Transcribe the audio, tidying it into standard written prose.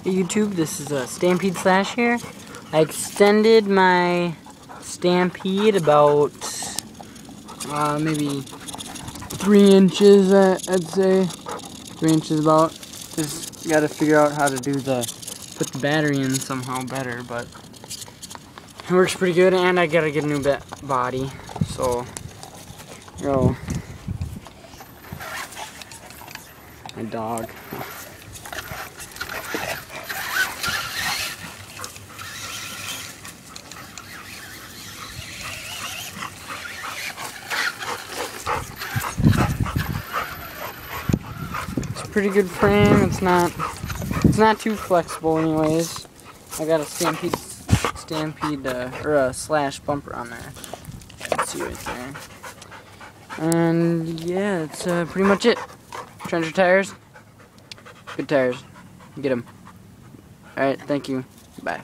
YouTube, this is a Stampede Slash here. I extended my Stampede about maybe 3 inches, I'd say. 3 inches about. Just gotta figure out how to put the battery in somehow better, but it works pretty good, and I gotta get a new body. So, go. My dog. Pretty good frame. It's not too flexible anyways. I got a Stampede or a Slash bumper on there. You can see right there. And yeah, that's pretty much it. Trencher tires. Good tires. Get them. Alright, thank you. Bye.